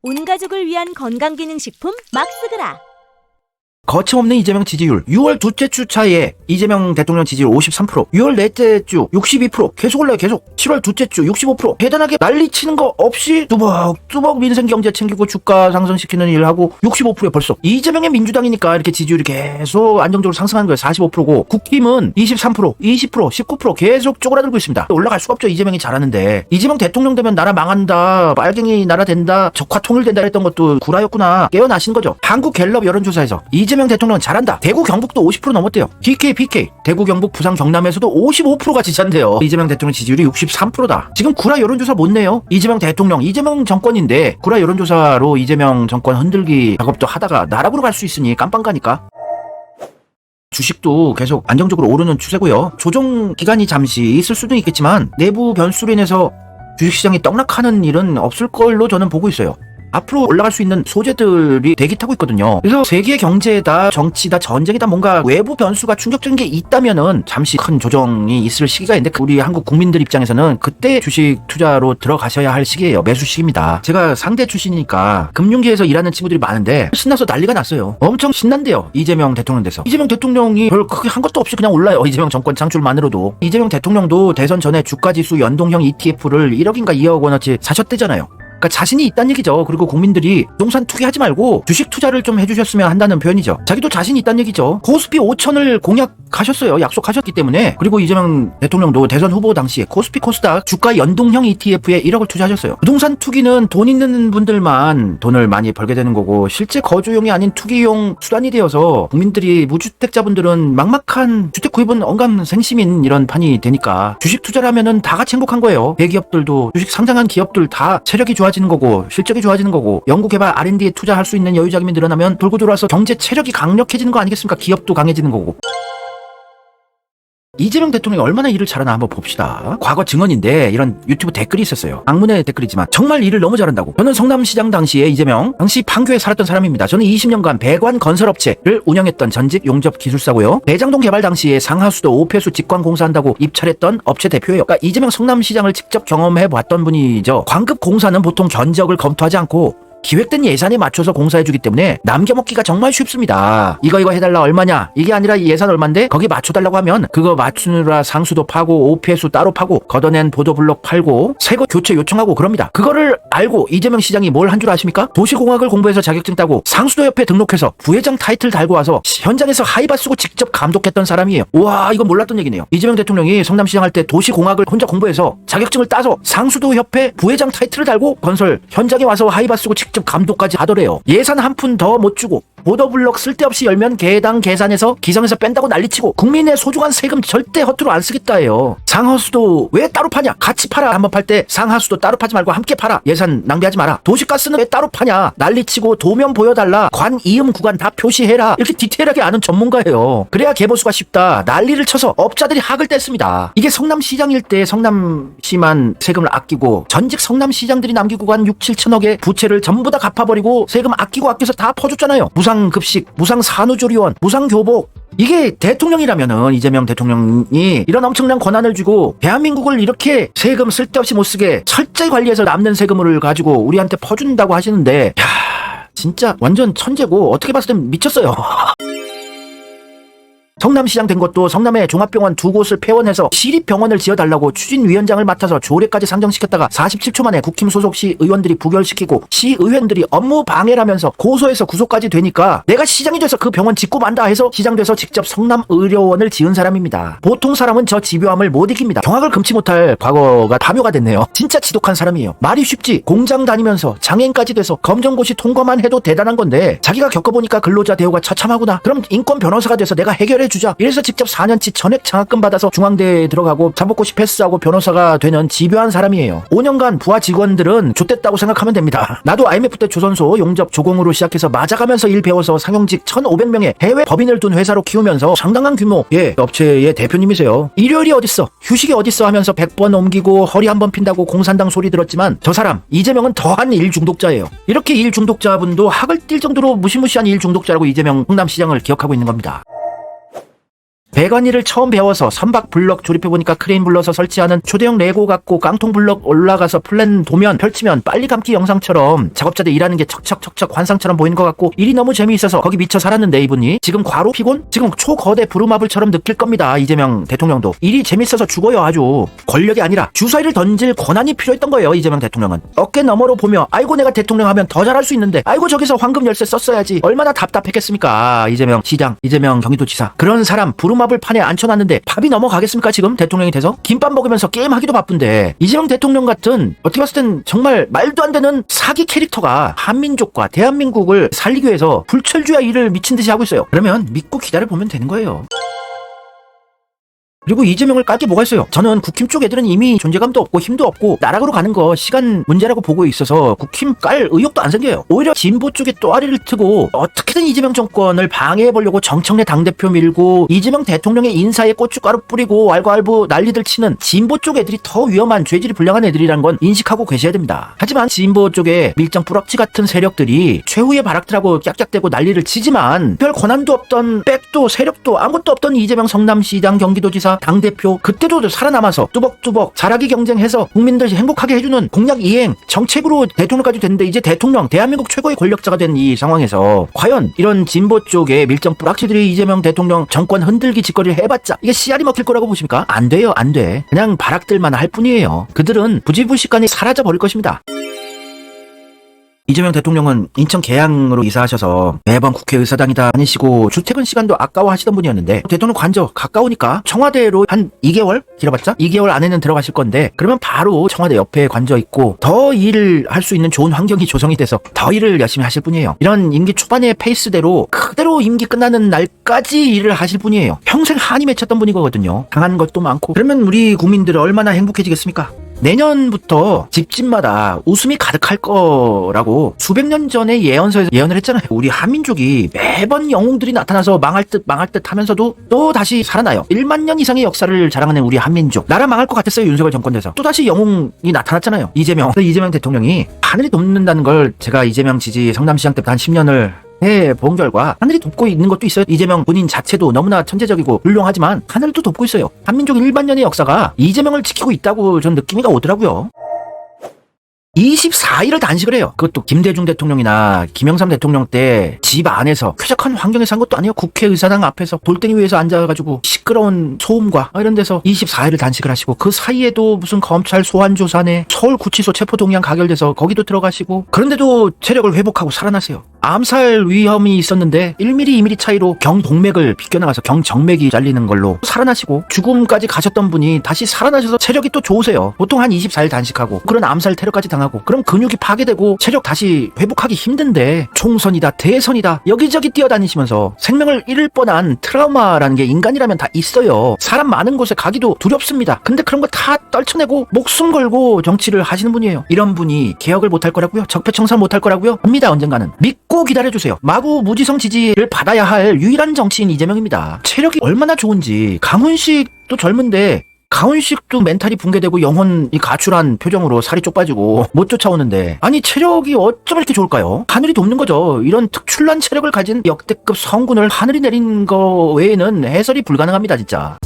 온 가족을 위한 건강기능식품 막스그라. 거침없는 이재명 지지율 6월 둘째 주 차이에 이재명 대통령 지지율 53%, 6월 넷째 주 62%, 계속 올라요. 계속 7월 둘째 주 65%. 대단하게 난리치는 거 없이 뚜벅뚜벅 민생경제 챙기고 주가 상승시키는 일을 하고 65%에 벌써 이재명의 민주당이니까 이렇게 지지율이 계속 안정적으로 상승하는 거예요. 45%고 국힘은 23%, 20%, 19% 계속 쪼그라들고 있습니다. 올라갈 수가 없죠. 이재명이 잘하는데. 이재명 대통령 되면 나라 망한다, 빨갱이 나라 된다, 적화 통일된다 했던 것도 구라였구나 깨어나신 거죠. 한국갤럽 여론조사에서 이재명 대통령은 잘한다. 대구 경북도 50% 넘었대요. DK, PK, 대구 경북 부산 경남에서도 55%가 지지한대요. 이재명 대통령 지지율이 63%다. 지금 구라 여론조사 못 내요. 이재명 대통령, 이재명 정권인데 구라 여론조사로 이재명 정권 흔들기 작업도 하다가 나락으로 갈 수 있으니 깜빵 가니까. 주식도 계속 안정적으로 오르는 추세고요. 조정 기간이 잠시 있을 수도 있겠지만 내부 변수로 인해서 주식시장이 떡락하는 일은 없을 걸로 저는 보고 있어요. 앞으로 올라갈 수 있는 소재들이 대기 타고 있거든요. 그래서 세계 경제다, 정치다, 전쟁이다 뭔가 외부 변수가 충격적인 게 있다면은 잠시 큰 조정이 있을 시기가 있는데 우리 한국 국민들 입장에서는 그때 주식 투자로 들어가셔야 할 시기예요. 매수 시기입니다. 제가 상대 출신이니까 금융계에서 일하는 친구들이 많은데 신나서 난리가 났어요. 엄청 신난대요. 이재명 대통령 돼서. 이재명 대통령이 별 크게 한 것도 없이 그냥 올라요. 이재명 정권 창출만으로도. 이재명 대통령도 대선 전에 주가지수 연동형 ETF를 1억인가 2억 원어치 사셨대잖아요. 그러니까 자신이 있다는 얘기죠. 그리고 국민들이 부동산 투기하지 말고 주식 투자를 좀 해주셨으면 한다는 표현이죠. 자기도 자신이 있다는 얘기죠. 코스피 5천을 공약하셨어요. 약속하셨기 때문에. 그리고 이재명 대통령도 대선 후보 당시에 코스피 코스닥 주가 연동형 ETF에 1억을 투자하셨어요. 부동산 투기는 돈 있는 분들만 돈을 많이 벌게 되는 거고 실제 거주용이 아닌 투기용 수단이 되어서 국민들이 무주택자분들은 막막한 주택 구입은 언감생심인 이런 판이 되니까 주식 투자를 하면은 다 같이 행복한 거예요. 대기업들도 주식 상장한 기업들 다 체력이 좋아지는 거고 실적이 좋아지는 거고 연구개발 R&D에 투자할 수 있는 여유 자금이 늘어나면 돌고 돌아서 경제 체력이 강력해지는 거 아니겠습니까? 기업도 강해지는 거고. 이재명 대통령이 얼마나 일을 잘하나 한번 봅시다. 과거 증언인데 이런 유튜브 댓글이 있었어요. 방문의 댓글이지만 정말 일을 너무 잘한다고. 저는 성남시장 당시에 이재명 당시 판교에 살았던 사람입니다. 저는 20년간 배관 건설업체를 운영했던 전직 용접 기술사고요. 대장동 개발 당시에 상하수도 오폐수 직관 공사한다고 입찰했던 업체 대표예요. 그러니까 이재명 성남시장을 직접 경험해봤던 분이죠. 광급 공사는 보통 견적을 검토하지 않고 기획된 예산에 맞춰서 공사해주기 때문에 남겨먹기가 정말 쉽습니다. 이거 해달라 얼마냐 이게 아니라 예산 얼만데 거기 맞춰달라고 하면 그거 맞추느라 상수도 파고 오폐수 따로 파고 걷어낸 보도블록 팔고 새거 교체 요청하고 그럽니다. 그거를 알고 이재명 시장이 뭘 한 줄 아십니까? 도시공학을 공부해서 자격증 따고 상수도협회 등록해서 부회장 타이틀 달고 와서 현장에서 하이바 쓰고 직접 감독했던 사람이에요. 우와, 이건 몰랐던 얘기네요. 이재명 대통령이 성남시장 할 때 도시공학을 혼자 공부해서 자격증을 따서 상수도협회 부회장 타이틀을 달고 건설 현장에 와서 하이바 쓰고 직접 감독까지 하더래요. 예산 한 푼 더 못 주고 보도블록 쓸데없이 열면 개당 계산해서 기성에서 뺀다고 난리치고 국민의 소중한 세금 절대 허투루 안 쓰겠다 해요. 상하수도 왜 따로 파냐? 같이 팔아. 한번 팔 때 상하수도 따로 파지 말고 함께 팔아. 예산 낭비하지 마라. 도시가스는 왜 따로 파냐? 난리치고 도면 보여달라. 관 이음 구간 다 표시해라. 이렇게 디테일하게 아는 전문가예요. 그래야 개보수가 쉽다. 난리를 쳐서 업자들이 학을 뗐습니다. 이게 성남시장일 때 성남시만 세금을 아끼고 전직 성남시장들이 남기고 간 6, 7천억의 부채를 전부 다 갚아버리고 세금 아껴서 다 퍼줬잖아요. 무상급식, 무상산후조리원, 무상교복. 이게 대통령이라면은 이재명 대통령이 이런 엄청난 권한을 주고 대한민국을 이렇게 세금 쓸데없이 못 쓰게 철저히 관리해서 남는 세금을 가지고 우리한테 퍼준다고 하시는데 야, 진짜 완전 천재고 어떻게 봤을 땐 미쳤어요. 성남시장 된 것도 성남에 종합병원 2곳을 폐원해서 시립병원을 지어달라고 추진위원장을 맡아서 조례까지 상정시켰다가 47초 만에 국힘 소속 시의원들이 부결시키고 시의원들이 업무 방해라면서 고소해서 구속까지 되니까 내가 시장이 돼서 그 병원 짓고 만다 해서 시장 돼서 직접 성남의료원을 지은 사람입니다. 보통 사람은 저 집요함을 못 이깁니다. 경악을 금치 못할 과거가 파묘가 됐네요. 진짜 지독한 사람이에요. 말이 쉽지. 공장 다니면서 장애인까지 돼서 검정고시 통과만 해도 대단한 건데 자기가 겪어보니까 근로자 대우가 처참하구나. 그럼 인권 변호사가 돼서 내가 해결해 주자. 이래서 직접 4년치 전액 장학금 받아서 중앙대에 들어가고 자복고시 패스하고 변호사가 되는 집요한 사람이에요. 5년간 부하 직원들은 좆됐다고 생각하면 됩니다. 나도 IMF 때 조선소 용접 조공으로 시작해서 맞아가면서 일 배워서 상용직 1,500명의 해외 법인을 둔 회사로 키우면서 상당한 규모의 업체의 대표님이세요. 일요일이 어딨어, 휴식이 어딨어 하면서 100번 옮기고 허리 한 번 핀다고 공산당 소리 들었지만 저 사람 이재명은 더한 일 중독자예요. 이렇게 일 중독자분도 학을 띨 정도로 무시무시한 일 중독자라고 이재명 성남시장을 기억하고 있는 겁니다. 배관일을 처음 배워서 선박 블럭 조립해보니까 크레인 불러서 설치하는 초대형 레고 갖고 깡통 블럭 올라가서 플랜 도면 펼치면 빨리 감기 영상처럼 작업자들 일하는 게 척척척척 환상처럼 보이는 것 같고 일이 너무 재미있어서 거기 미쳐 살았는데 이분이 지금 과로 피곤? 지금 초거대 부루마블처럼 느낄 겁니다. 이재명 대통령도 일이 재밌어서 죽어요. 아주 권력이 아니라 주사위를 던질 권한이 필요했던 거예요. 이재명 대통령은 어깨 너머로 보며 아이고 내가 대통령 하면 더 잘할 수 있는데 아이고 저기서 황금 열쇠 썼어야지 얼마나 답답했겠습니까. 이재명 시장, 이재명 경기도지사 그런 사람 부루마블 판에 앉혀놨는데 밥이 넘어가겠습니까. 지금 대통령이 돼서 김밥 먹으면서 게임하기도 바쁜데 이재명 대통령 같은 어떻게 봤을 땐 정말 말도 안 되는 사기 캐릭터가 한민족과 대한민국을 살리기 위해서 불철주야 일을 미친듯이 하고 있어요. 그러면 믿고 기다려보면 되는 거예요. 그리고 이재명을 깔 게 뭐가 있어요. 저는 국힘 쪽 애들은 이미 존재감도 없고 힘도 없고 나락으로 가는 거 시간 문제라고 보고 있어서 국힘 깔 의욕도 안 생겨요. 오히려 진보 쪽에 또아리를 트고 어떻게든 이재명 정권을 방해해보려고 정청래 당대표 밀고 이재명 대통령의 인사에 고춧가루 뿌리고 왈가왈부 난리들 치는 진보 쪽 애들이 더 위험한 죄질이 불량한 애들이라는 건 인식하고 계셔야 됩니다. 하지만 진보 쪽에 밀정 뿌락지 같은 세력들이 최후의 바락들하고 깍깍대고 난리를 치지만 별 권한도 없던 백도 세력도 아무것도 없던 이재명 성남시장 경기도지사 당대표 그때도 살아남아서 뚜벅뚜벅 잘하기 경쟁해서 국민들 행복하게 해주는 공약 이행 정책으로 대통령까지 됐는데 이제 대통령 대한민국 최고의 권력자가 된 이 상황에서 과연 이런 진보 쪽의 밀정 뿌락치들이 이재명 대통령 정권 흔들기 짓거리를 해봤자 이게 씨알이 먹힐 거라고 보십니까? 안 돼요. 안 돼. 그냥 바락들만 할 뿐이에요. 그들은 부지불식간에 사라져 버릴 것입니다. 이재명 대통령은 인천 계양으로 이사하셔서 매번 국회의사당이다 다니시고 출퇴근 시간도 아까워하시던 분이었는데 대통령 관저 가까우니까 청와대로 한 2개월? 길어봤자 2개월 안에는 들어가실 건데 그러면 바로 청와대 옆에 관저 있고 더 일을 할 수 있는 좋은 환경이 조성이 돼서 더 일을 열심히 하실 분이에요. 이런 임기 초반의 페이스대로 그대로 임기 끝나는 날까지 일을 하실 분이에요. 평생 한이 맺혔던 분이거든요. 당한 것도 많고 그러면 우리 국민들은 얼마나 행복해지겠습니까? 내년부터 집집마다 웃음이 가득할 거라고 수백 년 전에 예언서에서 예언을 했잖아요. 우리 한민족이 매번 영웅들이 나타나서 망할 듯 하면서도 또 다시 살아나요. 1만 년 이상의 역사를 자랑하는 우리 한민족. 나라 망할 것 같았어요. 윤석열 정권 돼서. 또 다시 영웅이 나타났잖아요. 이재명 대통령이 하늘이 돕는다는 걸 제가 이재명 지지 성남시장 때부터 한 10년을 본 결과 하늘이 돕고 있는 것도 있어요. 이재명 본인 자체도 너무나 천재적이고 훌륭하지만 하늘도 돕고 있어요. 한민족 1만 년의 역사가 이재명을 지키고 있다고 전 느낌이가 오더라고요. 24일을 단식을 해요. 그것도 김대중 대통령이나 김영삼 대통령 때 집 안에서 쾌적한 환경에서 한 것도 아니에요. 국회의사당 앞에서 돌덩이 위에서 앉아가지고 시끄러운 소음과 이런 데서 24일을 단식을 하시고 그 사이에도 무슨 검찰 소환조사네 서울구치소 체포동의안 가결돼서 거기도 들어가시고 그런데도 체력을 회복하고 살아나세요. 암살 위험이 있었는데 1mm, 2mm 차이로 경동맥을 비껴나가서 경정맥이 잘리는 걸로 살아나시고 죽음까지 가셨던 분이 다시 살아나셔서 체력이 또 좋으세요. 보통 한 24일 단식하고 그런 암살 테러까지 당하고 그럼 근육이 파괴되고 체력 다시 회복하기 힘든데 총선이다 대선이다 여기저기 뛰어다니시면서 생명을 잃을 뻔한 트라우마라는 게 인간이라면 다 있어요. 사람 많은 곳에 가기도 두렵습니다. 근데 그런 거 다 떨쳐내고 목숨 걸고 정치를 하시는 분이에요. 이런 분이 개혁을 못할 거라고요? 적폐청산 못할 거라고요? 합니다. 언젠가는. 믿고 기다려주세요. 마구 무지성 지지를 받아야 할 유일한 정치인 이재명입니다. 체력이 얼마나 좋은지. 강훈식도 젊은데 강훈식도 멘탈이 붕괴되고 영혼이 가출한 표정으로 살이 쪽 빠지고 못 쫓아오는데 아니 체력이 어쩜 이렇게 좋을까요? 하늘이 돕는 거죠. 이런 특출난 체력을 가진 역대급 성군을 하늘이 내린 거 외에는 해설이 불가능합니다 진짜.